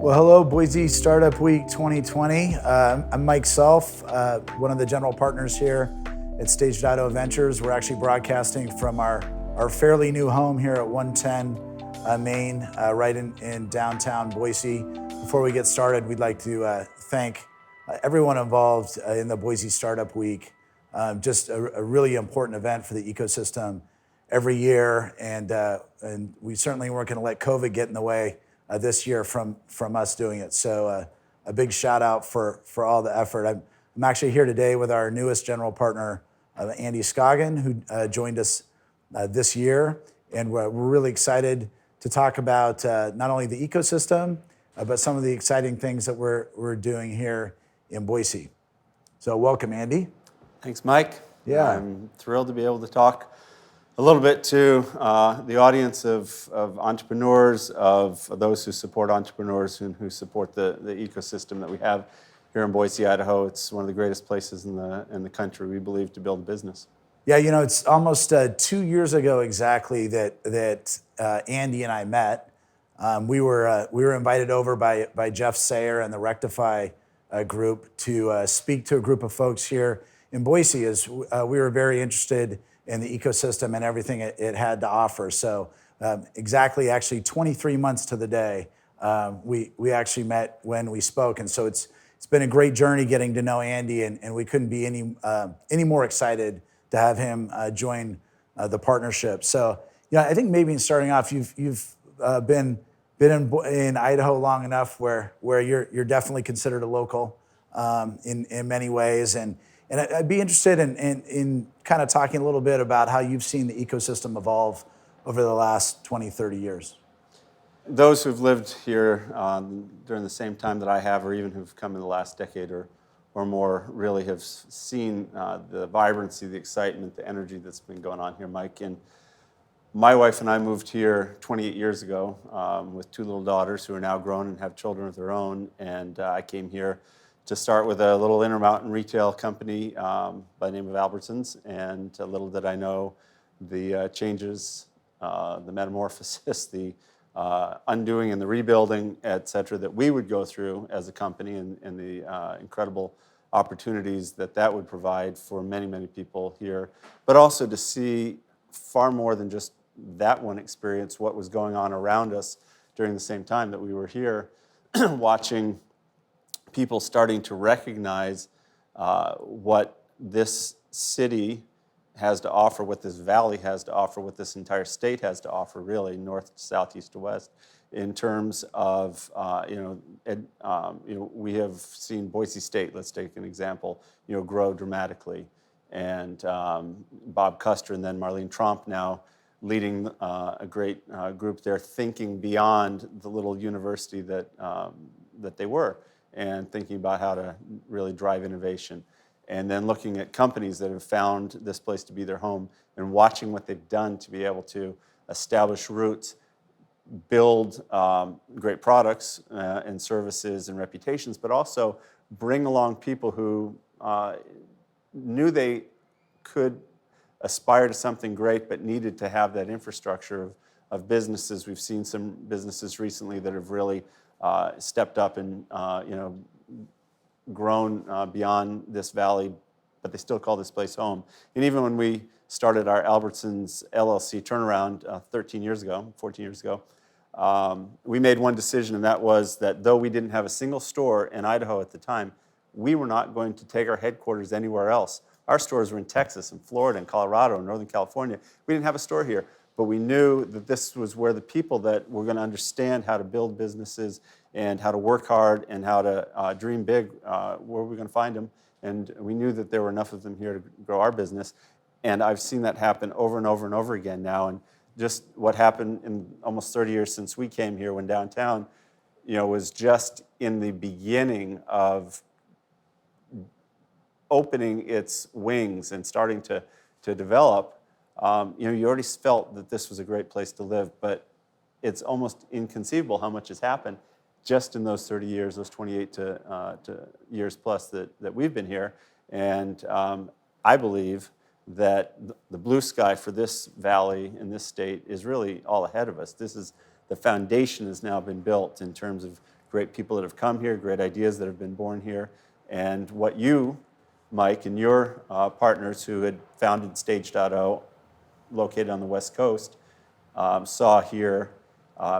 Well, hello, Boise Startup Week 2020. I'm Mike Self, one of the general partners here at Stage.O Ventures. We're actually broadcasting from our fairly new home here at 110 Main, right in downtown Boise. Before we get started, we'd like to thank everyone involved in the Boise Startup Week. Just a really important event for the ecosystem every year, and we certainly weren't going to let COVID get in the way this year from us doing it. So a big shout out for all the effort. I'm actually here today with our newest general partner, Andy Scoggin, who joined us this year. And we're really excited to talk about not only the ecosystem, but some of the exciting things that we're doing here in Boise. So welcome, Andy. Thanks, Mike. Yeah. I'm thrilled to be able to talk a little bit to the audience of entrepreneurs, of those who support entrepreneurs and who support the ecosystem that we have here in Boise, Idaho. It's one of the greatest places in the country, we believe, to build a business. Yeah, you know, it's almost 2 years ago exactly that Andy and I met. We were invited over by Jeff Sayer and the Rectify group to speak to a group of folks here in Boise, as we were very interested in the ecosystem and everything it had to offer. So exactly, actually 23 months to the day, we actually met when we spoke. And so it's been a great journey getting to know Andy, and we couldn't be any more excited to have him join the partnership. So, yeah, I think maybe in starting off, you've been in Idaho long enough where you're definitely considered a local in many ways, and I'd be interested in kind of talking a little bit about how you've seen the ecosystem evolve over the last 20, 30 years. Those who've lived here during the same time that I have, or even who've come in the last decade or more, really have seen the vibrancy, the excitement, the energy that's been going on here, Mike. And my wife and I moved here 28 years ago with two little daughters who are now grown and have children of their own. And I came here to start with a little Intermountain retail company by the name of Albertsons. And little did I know the changes, the metamorphosis, the undoing and the rebuilding, et cetera, that we would go through as a company, and the incredible opportunities that would provide for many, many people here. But also to see far more than just that one experience, what was going on around us during the same time that we were here, watching people starting to recognize what this city has to offer, what this valley has to offer, what this entire state has to offer, really, north, south, east to west, in terms of, we have seen Boise State, let's take an example, grow dramatically. And Bob Custer and then Marlene Tromp now leading a great group there, thinking beyond the little university that they were, and thinking about how to really drive innovation. And then looking at companies that have found this place to be their home and watching what they've done to be able to establish roots, build great products and services and reputations, but also bring along people who knew they could aspire to something great but needed to have that infrastructure of businesses. We've seen some businesses recently that have really stepped up and grown beyond this valley, but they still call this place home. And even when we started our Albertsons LLC turnaround 14 years ago, we made one decision, and that was that though we didn't have a single store in Idaho at the time, we were not going to take our headquarters anywhere else. Our stores were in Texas and Florida and Colorado and Northern California. We didn't have a store here, but we knew that this was where the people that were going to understand how to build businesses and how to work hard and how to dream big, where were we going to find them? And we knew that there were enough of them here to grow our business. And I've seen that happen over and over and over again now. And just what happened in almost 30 years since we came here, when downtown, was just in the beginning of opening its wings and starting to develop. You already felt that this was a great place to live, but it's almost inconceivable how much has happened just in those 30 years, those 28 to years plus that we've been here. And I believe that the blue sky for this valley in this state is really all ahead of us. The foundation has now been built in terms of great people that have come here, great ideas that have been born here. And what you, Mike, and your partners who had founded Stage.O, located on the West Coast, saw here,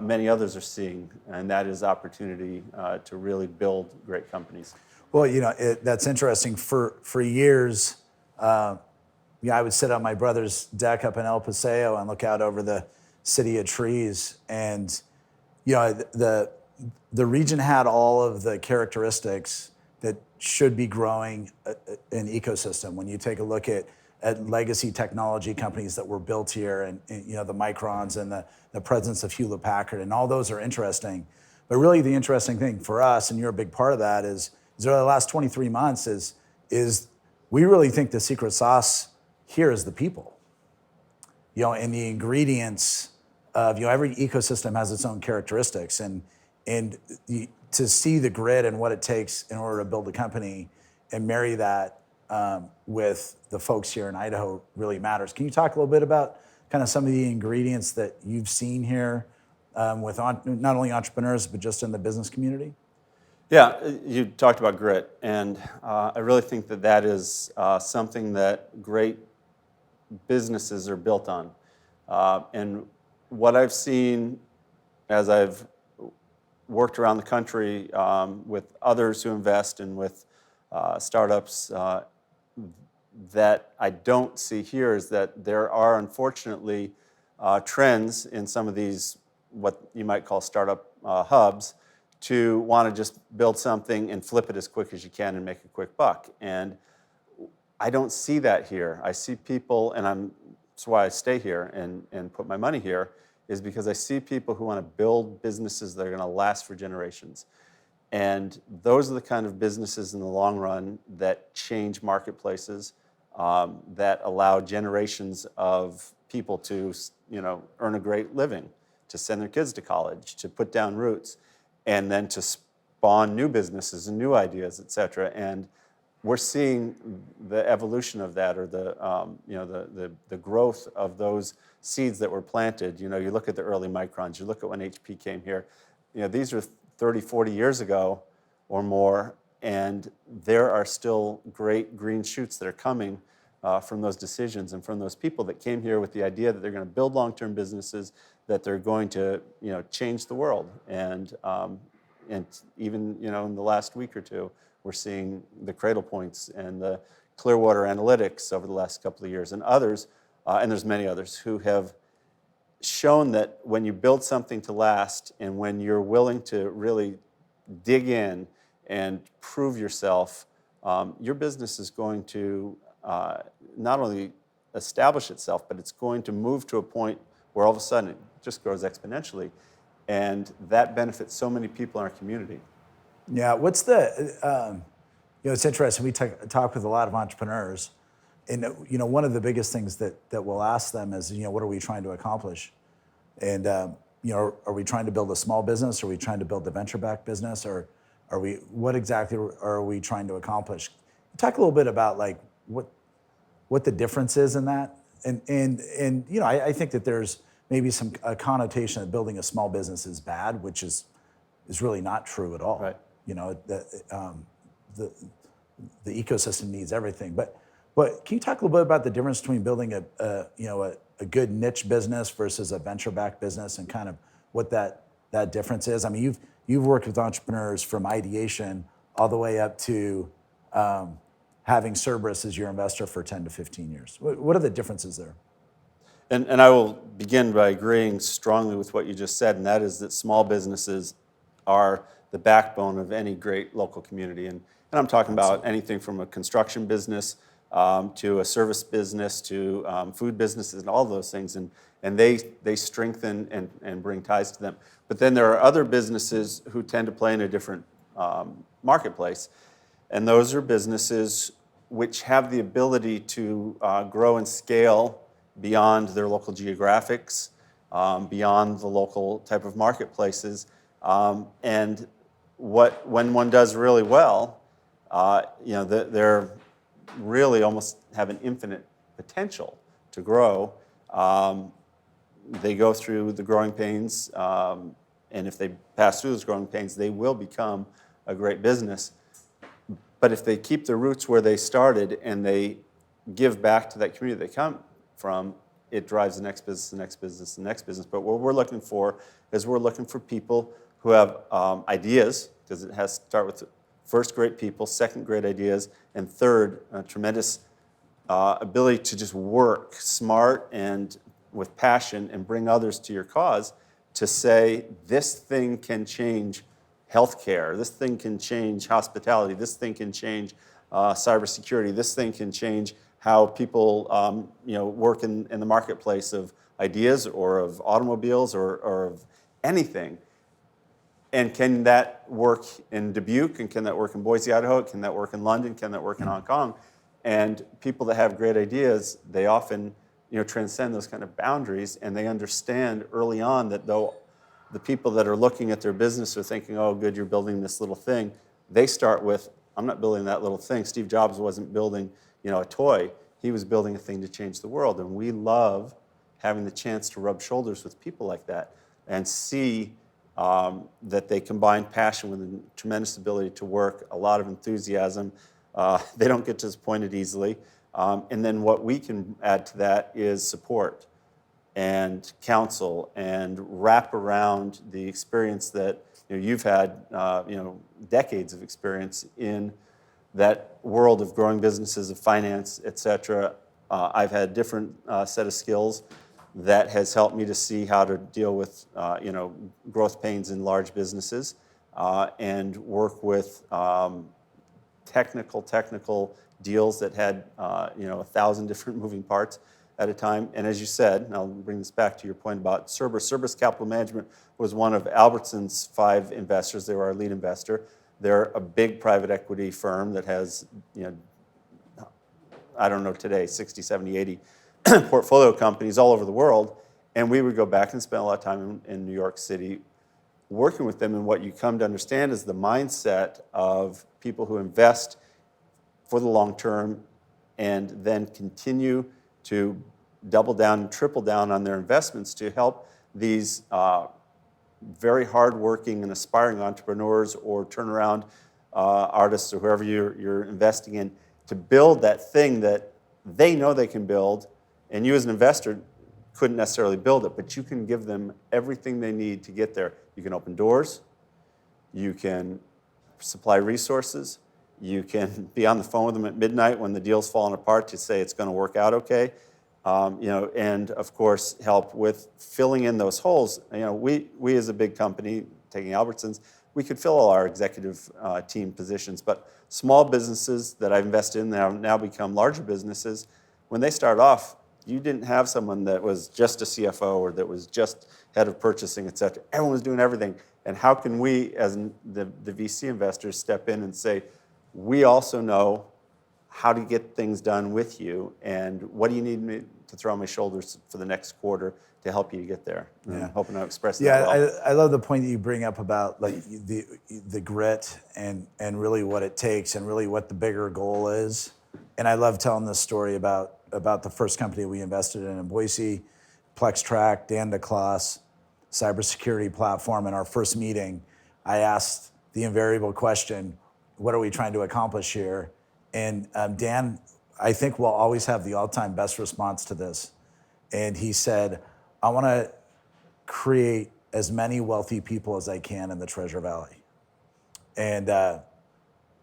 many others are seeing, and that is opportunity to really build great companies. Well, that's interesting. For years, I would sit on my brother's deck up in El Paseo and look out over the city of trees, and the region had all of the characteristics that should be growing an ecosystem. When you take a look at legacy technology companies that were built here, and the Microns and the presence of Hewlett Packard, and all those are interesting. But really, the interesting thing for us, and you're a big part of that, is over the last 23 months is we really think the secret sauce here is the people. And the ingredients of every ecosystem has its own characteristics, and to see the grit and what it takes in order to build a company and marry that with the folks here in Idaho really matters. Can you talk a little bit about kind of some of the ingredients that you've seen here with not only entrepreneurs, but just in the business community? Yeah, you talked about grit, and I really think that is something that great businesses are built on. And what I've seen as I've worked around the country with others who invest and with startups that I don't see here is that there are unfortunately trends in some of these, what you might call startup hubs, to want to just build something and flip it as quick as you can and make a quick buck. And I don't see that here. I see people, and that's why I stay here and put my money here, is because I see people who want to build businesses that are going to last for generations. And those are the kind of businesses in the long run that change marketplaces, that allow generations of people to earn a great living, to send their kids to college, to put down roots, and then to spawn new businesses and new ideas, et cetera. And we're seeing the evolution of that, or the growth of those seeds that were planted. You look at the early Microns, you look at when HP came here. These are 30, 40 years ago or more, and there are still great green shoots that are coming from those decisions and from those people that came here with the idea that they're going to build long-term businesses, that they're going to change the world. And even in the last week or two, we're seeing the Cradle Points and the Clearwater Analytics over the last couple of years, and others, and there's many others, who have shown that when you build something to last, and when you're willing to really dig in and prove yourself, your business is going to not only establish itself, but it's going to move to a point where all of a sudden it just grows exponentially, and that benefits so many people in our community. Yeah, what's the, it's interesting, we talk with a lot of entrepreneurs, and one of the biggest things that we'll ask them is, what are we trying to accomplish? And, are we trying to build a small business? Are we trying to build a venture-backed business? Or what exactly are we trying to accomplish? Talk a little bit about what the difference is in that. And I think that there's maybe a connotation that building a small business is bad, which is really not true at all. Right. The ecosystem needs everything. But can you talk a little bit about the difference between building a good niche business versus a venture-backed business, and kind of what that difference is? I mean, you've worked with entrepreneurs from ideation all the way up to having Cerberus as your investor for 10 to 15 years. What are the differences there? And I will begin by agreeing strongly with what you just said, and that is that small businesses are the backbone of any great local community. And I'm talking about anything from a construction business to a service business to food businesses and all those things. And they strengthen and bring ties to them. But then there are other businesses who tend to play in a different marketplace. And those are businesses which have the ability to grow and scale beyond their local geographics, beyond the local type of marketplaces. And when one does really well, they're really almost have an infinite potential to grow. They go through the growing pains and if they pass through those growing pains, they will become a great business. But if they keep their roots where they started and they give back to that community they come from, it drives the next business, the next business, the next business. But what we're looking for is we're looking for people who have ideas, because it has to start with first, great people, second, great ideas, and third, a tremendous ability to just work smart and with passion and bring others to your cause to say, this thing can change healthcare, this thing can change hospitality, this thing can change cybersecurity, this thing can change how people work in the marketplace of ideas or of automobiles or of anything. And can that work in Dubuque? And can that work in Boise, Idaho? Can that work in London? Can that work in Hong Kong? And people that have great ideas, they often transcend those kind of boundaries, and they understand early on that though the people that are looking at their business are thinking, oh, good, you're building this little thing, they start with, I'm not building that little thing. Steve Jobs wasn't building a toy. He was building a thing to change the world. And we love having the chance to rub shoulders with people like that and see that they combine passion with a tremendous ability to work, a lot of enthusiasm. They don't get disappointed easily. And then what we can add to that is support and counsel and wrap around the experience that you've had, decades of experience in that world of growing businesses, of finance, et cetera. I've had different set of skills that has helped me to see how to deal with growth pains in large businesses and work with technical deals that had 1,000 different moving parts at a time. And as you said, and I'll bring this back to your point about Cerberus. Cerberus Capital Management was one of Albertsons' 5 investors. They were our lead investor. They're a big private equity firm that has, I don't know today, 60, 70, 80 portfolio companies all over the world. And we would go back and spend a lot of time in New York City working with them. And what you come to understand is the mindset of people who invest for the long term and then continue to double down and triple down on their investments to help these very hardworking and aspiring entrepreneurs or turnaround artists or whoever you're investing in to build that thing that they know they can build, and you as an investor couldn't necessarily build it, but you can give them everything they need to get there. You can open doors, you can supply resources, you can be on the phone with them at midnight when the deal's falling apart to say it's going to work out okay, and of course help with filling in those holes. We as a big company, taking Albertsons, we could fill all our executive team positions, but small businesses that I've invested in that have now become larger businesses, when they start off, you didn't have someone that was just a CFO or that was just head of purchasing, et cetera. Everyone was doing everything. And how can we, as the VC investors, step in and say, we also know how to get things done with you, and what do you need me to throw on my shoulders for the next quarter to help you to get there? Yeah. I'm hoping to express that well. I love the point that you bring up about like the grit and really what it takes and really what the bigger goal is. And I love telling this story about the first company we invested in Boise, PlexTrack, Dan DeClaus, cybersecurity platform. In our first meeting, I asked the invariable question, what are we trying to accomplish here? And Dan, I think, will always have the all-time best response to this. And he said, I want to create as many wealthy people as I can in the Treasure Valley. And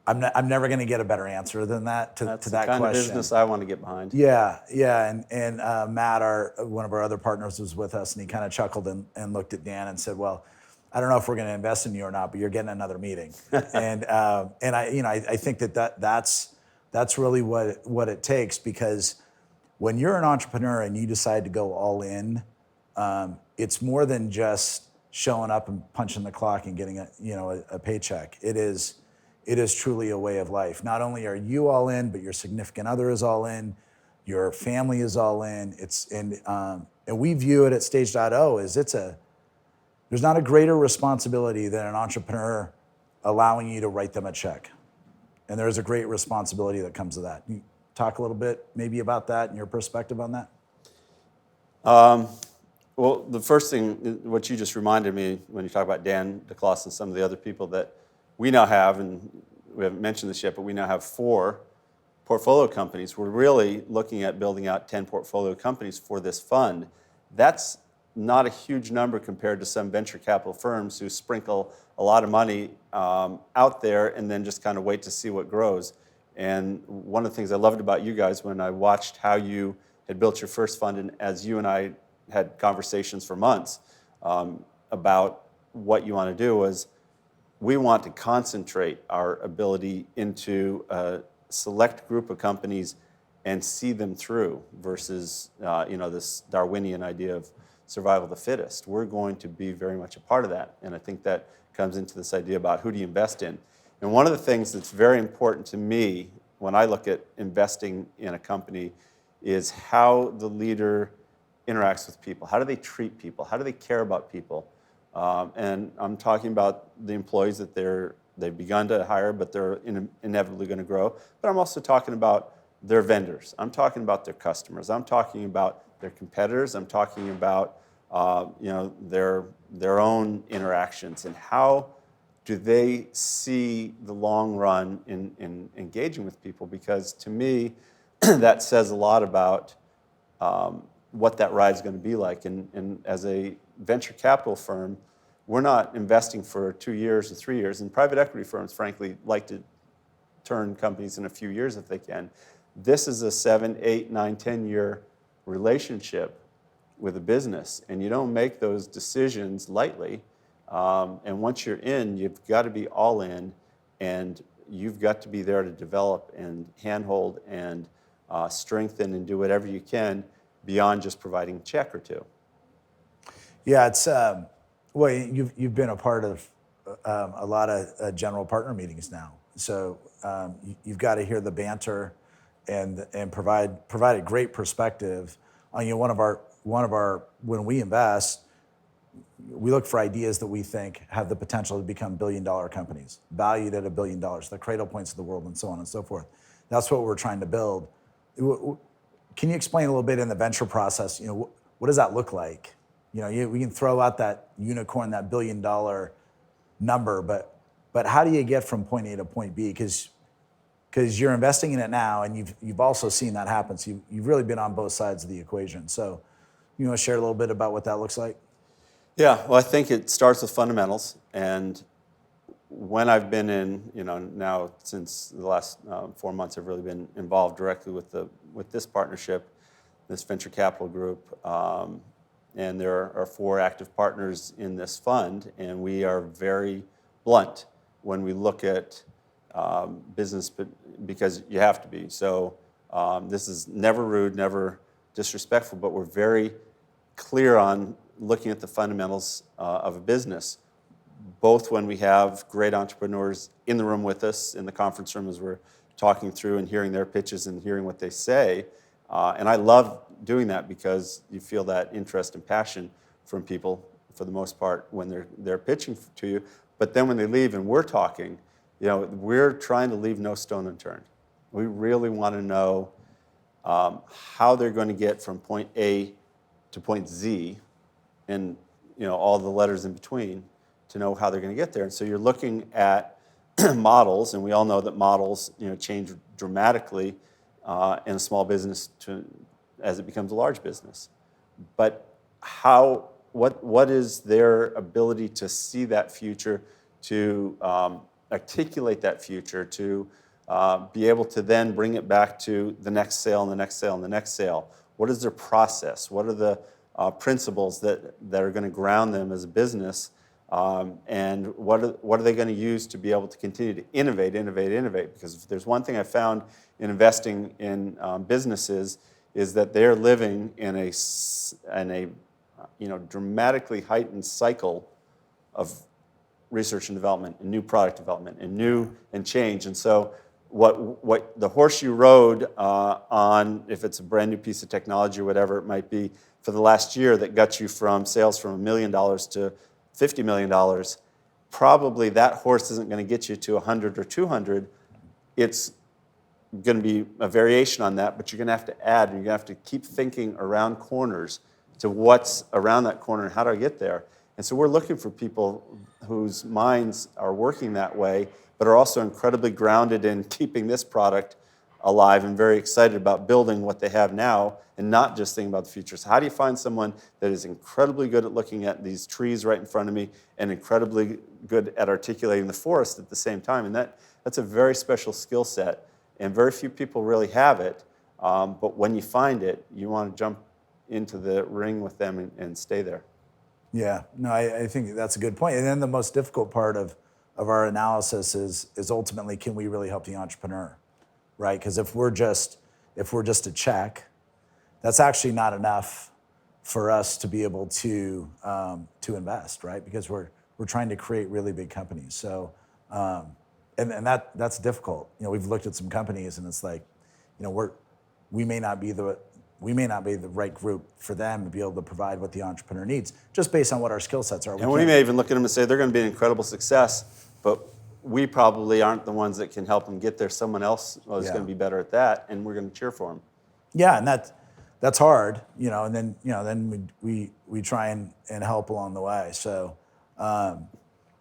I'm never going to get a better answer than that to that question. That's the kind of business I want to get behind. Yeah. And Matt, one of our other partners, was with us, and he kind of chuckled and looked at Dan and said, well, I don't know if we're going to invest in you or not, but you're getting another meeting. and I think that's really what it takes, because when you're an entrepreneur and you decide to go all in, it's more than just showing up and punching the clock and getting a paycheck. It is truly a way of life. Not only are you all in, but your significant other is all in, your family is all in. And we view it at Stage.O as there's not a greater responsibility than an entrepreneur allowing you to write them a check. And there's a great responsibility that comes with that. Can you talk a little bit maybe about that and your perspective on that? Well, the first thing, what you just reminded me when you talk about Dan DeCloss and some of the other people that we now have, and we haven't mentioned this yet, but we now have 4 portfolio companies. We're really looking at building out 10 portfolio companies for this fund. That's not a huge number compared to some venture capital firms who sprinkle a lot of money out there and then just kind of wait to see what grows. And one of the things I loved about you guys when I watched how you had built your first fund, and as you and I had conversations for months about what you want to do, was we want to concentrate our ability into a select group of companies and see them through versus this Darwinian idea of survival of the fittest. We're going to be very much a part of that, and I think that comes into this idea about who do you invest in. And one of the things that's very important to me when I look at investing in a company is how the leader interacts with people. How do they treat people? How do they care about people? And I'm talking about the employees that they've begun to hire, but they're inevitably going to grow. But I'm also talking about their vendors. I'm talking about their customers. I'm talking about their competitors. I'm talking about their own interactions, and how do they see the long run in engaging with people? Because to me, that says a lot about what that ride's going to be like. And as a venture capital firm, we're not investing for 2 years or 3 years. And private equity firms, frankly, like to turn companies in a few years if they can. This is a 7, 8, 9, 10-year relationship with a business, and you don't make those decisions lightly. And once you're in, you've got to be all in, and you've got to be there to develop and handhold and strengthen and do whatever you can beyond just providing a check or two. Yeah, it's well, you've been a part of a lot of general partner meetings now, so you've got to hear the banter and provide a great perspective on one of our when we invest, we look for ideas that we think have the potential to become billion-dollar companies, valued at $1 billion, the Cradle Points of the world, and so on and so forth. That's what we're trying to build. Can you explain a little bit in the venture process? What does that look like? We can throw out that unicorn, that $1 billion number, but how do you get from point A to point B? Because you're investing in it now, and you've also seen that happen. So you've really been on both sides of the equation. So you want to share a little bit about what that looks like? Yeah, well, I think it starts with fundamentals. And when I've been in, now since the last 4 months, I've really been involved directly with this partnership, this venture capital group. And there are 4 active partners in this fund, and we are very blunt when we look at business, because you have to be. So this is never rude, never disrespectful, but we're very clear on looking at the fundamentals of a business, both when we have great entrepreneurs in the room with us, in the conference room as we're talking through and hearing their pitches and hearing what they say. And I love doing that because you feel that interest and passion from people, for the most part, when they're pitching to you. But then when they leave and we're talking, we're trying to leave no stone unturned. We really want to know how they're going to get from point A to point Z, and all the letters in between, to know how they're going to get there. And so you're looking at models, and we all know that models change dramatically in a small business as it becomes a large business. But what is their ability to see that future, to articulate that future, to be able to then bring it back to the next sale and the next sale and the next sale? What is their process? What are the principles that are going to ground them as a business? And what are they going to use to be able to continue to innovate? Because if there's one thing I found in investing in businesses, is that they're living in a dramatically heightened cycle of research and development and new product development and change. And so what the horse you rode on, if it's a brand new piece of technology or whatever it might be, for the last year that got you from sales from $1 million to $50 million, probably that horse isn't going to get you to 100 or 200. It's going to be a variation on that, but you're going to have to add, and you're going to have to keep thinking around corners to what's around that corner and how do I get there. And so we're looking for people whose minds are working that way, but are also incredibly grounded in keeping this product alive and very excited about building what they have now and not just thinking about the future. So how do you find someone that is incredibly good at looking at these trees right in front of me and incredibly good at articulating the forest at the same time? And that's a very special skill set, and very few people really have it. But when you find it, you want to jump into the ring with them and stay there. Yeah, no, I think that's a good point. And then the most difficult part of our analysis is ultimately, can we really help the entrepreneur, right? Because if we're just a check, that's actually not enough for us to be able to invest, right? Because we're trying to create really big companies. So, and that's difficult. You know, we've looked at some companies, and it's like, you know, we may not be the right group for them to be able to provide what the entrepreneur needs, just based on what our skill sets are. And we may even look at them and say they're going to be an incredible success, but we probably aren't the ones that can help them get there. Someone else is going to be better at that, and we're going to cheer for them. Yeah, and that's hard, you know. And then then we try and help along the way. So, can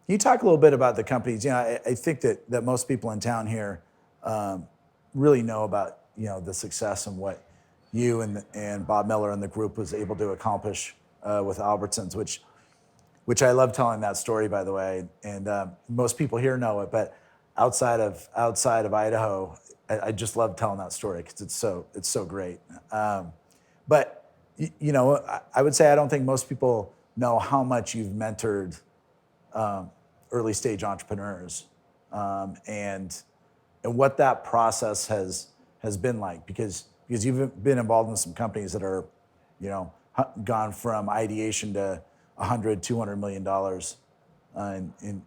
you talk a little bit about the companies? You know, I think that most people in town here really know about, you know, the success and what you and Bob Miller and the group was able to accomplish with Albertsons, which I love telling that story, by the way. And most people here know it, but outside of Idaho, I just love telling that story because it's so great. But you know, I would say I don't think most people know how much you've mentored early stage entrepreneurs and what that process has been like, because you've been involved in some companies that are, you know, gone from ideation to $100, $200 million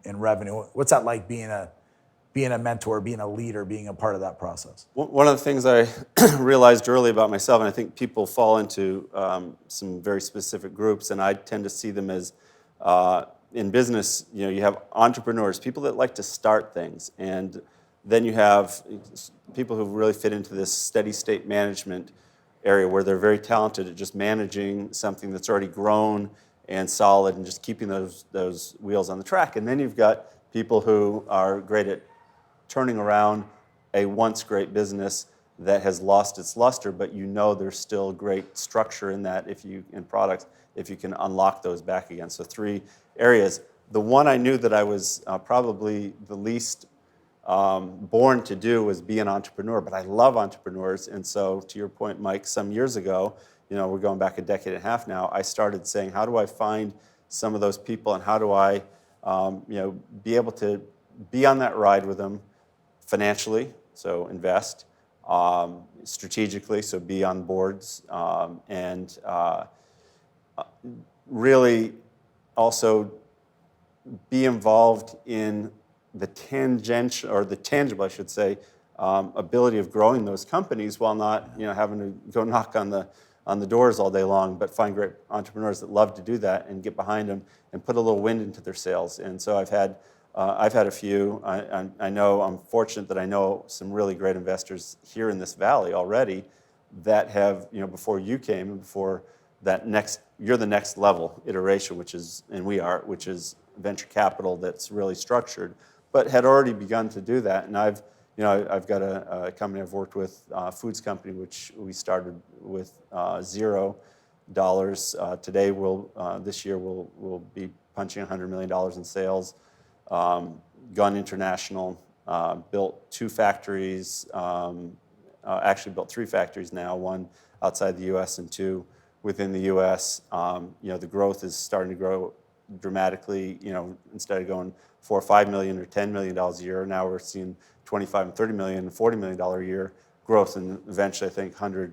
in revenue. What's that like, being a mentor, being a leader, being a part of that process? One of the things I realized early about myself, and I think people fall into some very specific groups, and I tend to see them as in business, you know, you have entrepreneurs, people that like to start things, and then you have people who really fit into this steady state management area where they're very talented at just managing something that's already grown and solid and just keeping those wheels on the track. And then you've got people who are great at turning around a once great business that has lost its luster, but you know there's still great structure in that in products, if you can unlock those back again. So 3 areas. The one I knew that I was probably the least born to do was be an entrepreneur, but I love entrepreneurs. And so, to your point, Mike, some years ago, you know, we're going back a decade and a half now, I started saying, how do I find some of those people, and how do I, you know, be able to be on that ride with them financially, so invest, strategically, so be on boards, and really also be involved in the tangible, I should say, ability of growing those companies while not, you know, having to go knock on the doors all day long, but find great entrepreneurs that love to do that and get behind them and put a little wind into their sails. And so I've had a few. I know, I'm fortunate that I know some really great investors here in this valley already that have, you know, before you came and before that you're the next level iteration, which is venture capital that's really structured, but had already begun to do that. And I've got a company I've worked with, a foods company, which we started with $0. Today, this year we'll be punching $100 million in sales. Gone international, built 2 factories, actually built 3 factories now, 1 outside the U.S. and 2 within the U.S. You know, the growth is starting to grow dramatically. You know, instead of going $4 or $5 million or $10 million a year, now we're seeing $25 and $30 million and $40 million a year growth, and eventually I think $100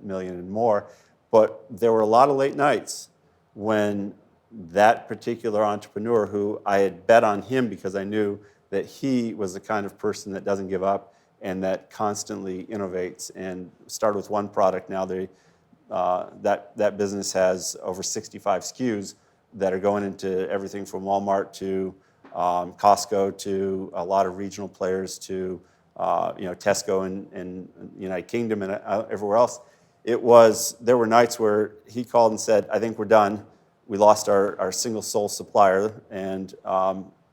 million and more. But there were a lot of late nights when that particular entrepreneur, who I had bet on him because I knew that he was the kind of person that doesn't give up and that constantly innovates, and started with 1 product. Now that business has over 65 SKUs that are going into everything from Walmart to Costco to a lot of regional players to you know, Tesco in United Kingdom and everywhere else. there were nights where he called and said, I think we're done. We lost our single sole supplier, and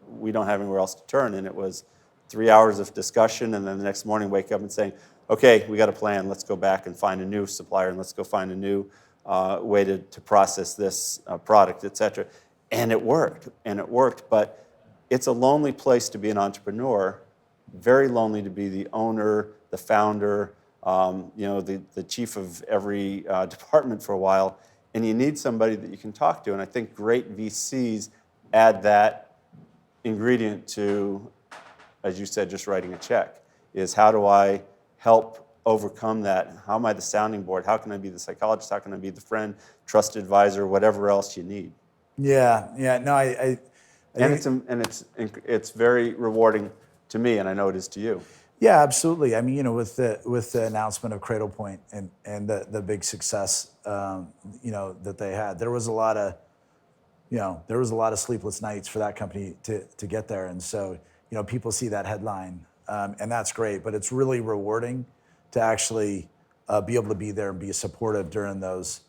we don't have anywhere else to turn. And it was 3 hours of discussion, and then the next morning wake up and saying, okay, we got a plan. Let's go back and find a new supplier, and let's go find a new way to process this product, et cetera. And it worked, but it's a lonely place to be an entrepreneur, very lonely to be the owner, the founder, the chief of every department for a while, and you need somebody that you can talk to. And I think great VCs add that ingredient to, as you said, just writing a check, is how do I help overcome that? How am I the sounding board? How can I be the psychologist? How can I be the friend, trusted advisor, whatever else you need? Yeah, no, it's very rewarding to me, and I know it is to you. Yeah, absolutely. I mean, with the announcement of Cradlepoint and the big success, that they had, there was a lot of sleepless nights for that company to get there, and so people see that headline, and that's great. But it's really rewarding to actually be able to be there and be supportive during those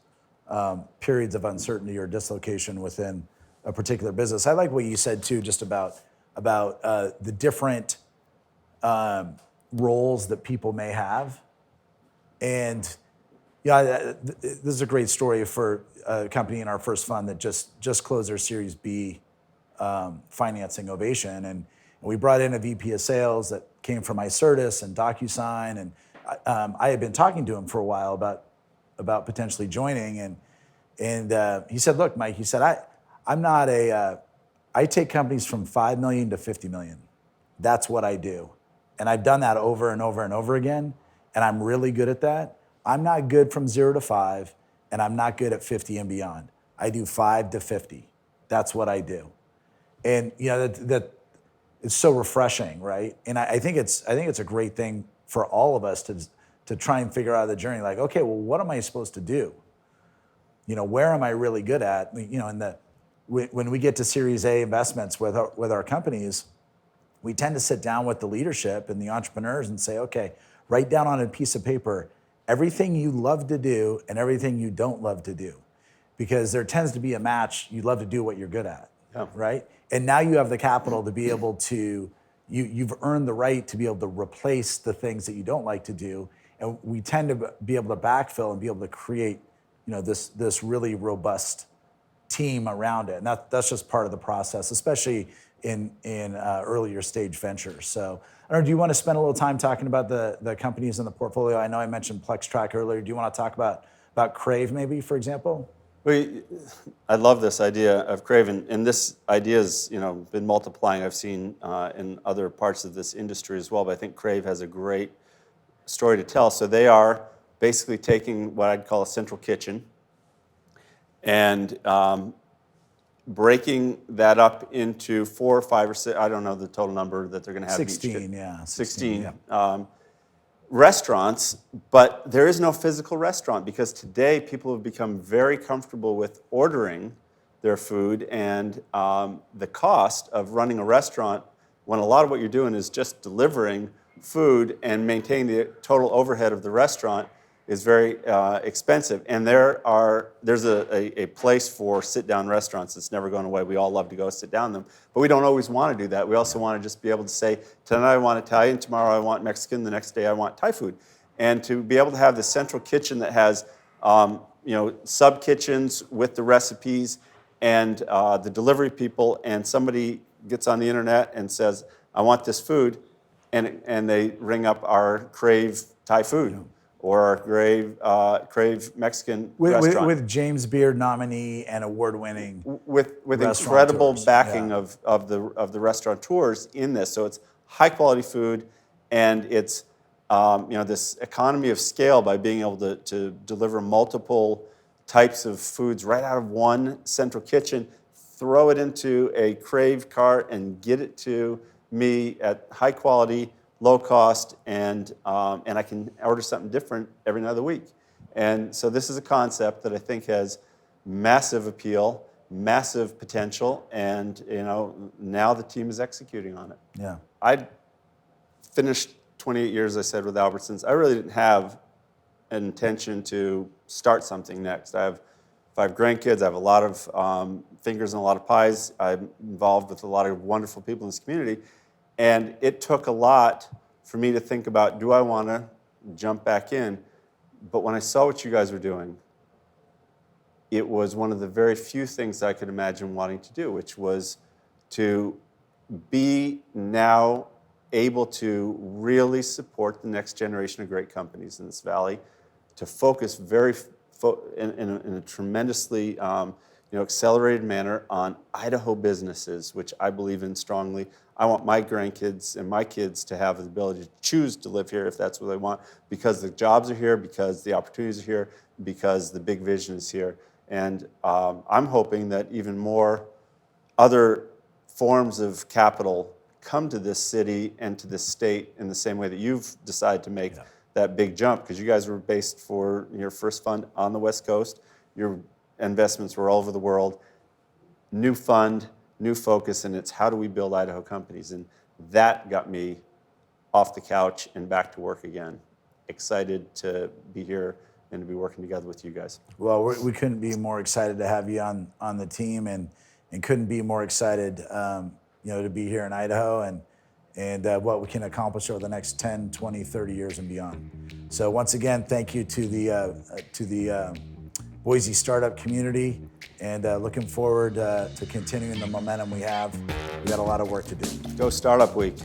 periods of uncertainty or dislocation within a particular business. I like what you said too, just about the different roles that people may have. And this is a great story for a company in our first fund that just closed their Series B financing ovation. And we brought in a VP of sales that came from Icertis and DocuSign. And I had been talking to him for a while about potentially joining. And he said, look, Mike, he said, I take companies from 5 million to 50 million. That's what I do. And I've done that over and over and over again, and I'm really good at that. I'm not good from 0 to 5, and I'm not good at 50 and beyond. I do 5 to 50. That's what I do. And that it's so refreshing, right? And I think it's a great thing for all of us to try and figure out the journey. Like, okay, well, what am I supposed to do? Where am I really good at? When we get to Series A investments with our companies, we tend to sit down with the leadership and the entrepreneurs and say, okay, write down on a piece of paper everything you love to do and everything you don't love to do. Because there tends to be a match. You love to do what you're good at, right? And now you have the capital to be able to, you've earned the right to be able to replace the things that you don't like to do. And we tend to be able to backfill and be able to create, this really robust team around it. And that's just part of the process, especially in earlier stage ventures. So I don't know, do you want to spend a little time talking about the companies in the portfolio? I know I mentioned PlexTrack earlier. Do you want to talk about Crave maybe, for example? I love this idea of Crave, and this idea has been multiplying. I've seen in other parts of this industry as well, but I think Crave has a great story to tell. So they are basically taking what I'd call a central kitchen and breaking that up into 4 or 5 or 6, I don't know the total number that they're going to have 16, each. yeah. 16 yeah. Restaurants, but there is no physical restaurant because today people have become very comfortable with ordering their food, and the cost of running a restaurant when a lot of what you're doing is just delivering food and maintaining the total overhead of the restaurant is very expensive. And there's a place for sit-down restaurants that's never going away. We all love to go sit down in them, but we don't always want to do that. We also want to just be able to say, tonight I want Italian, tomorrow I want Mexican, the next day I want Thai food. And to be able to have this central kitchen that has sub-kitchens with the recipes and the delivery people, and somebody gets on the internet and says, I want this food, and they ring up our Crave Thai food. Or our Crave Mexican restaurant. With James Beard nominee and award-winning with incredible backing of the restaurateurs in this. So it's high-quality food, and it's this economy of scale by being able to deliver multiple types of foods right out of one central kitchen, throw it into a Crave cart, and get it to me at high quality, low cost, and I can order something different every other week. And so this is a concept that I think has massive appeal, massive potential, and now the team is executing on it. Yeah. I finished 28 years, I said, with Albertsons. I really didn't have intention to start something next. I have 5 grandkids. I have a lot of fingers in a lot of pies. I'm involved with a lot of wonderful people in this community. And it took a lot for me to think about, do I want to jump back in? But when I saw what you guys were doing, it was one of the very few things I could imagine wanting to do, which was to be now able to really support the next generation of great companies in this valley, to focus in a tremendously accelerated manner on Idaho businesses, which I believe in strongly. I want my grandkids and my kids to have the ability to choose to live here if that's what they want, because the jobs are here, because the opportunities are here, because the big vision is here. And I'm hoping that even more other forms of capital come to this city and to this state in the same way that you've decided to make that big jump, because you guys were based for your first fund on the West Coast. Your investments were all over the world. New fund, new focus, and it's how do we build Idaho companies? And that got me off the couch and back to work again. Excited to be here and to be working together with you guys. Well, we couldn't be more excited to have you on the team, and couldn't be more excited to be here in Idaho and what we can accomplish over the next 10, 20, 30 years and beyond. So once again, thank you to the Boise startup community, and looking forward to continuing the momentum we have. We got a lot of work to do. Go Startup Week.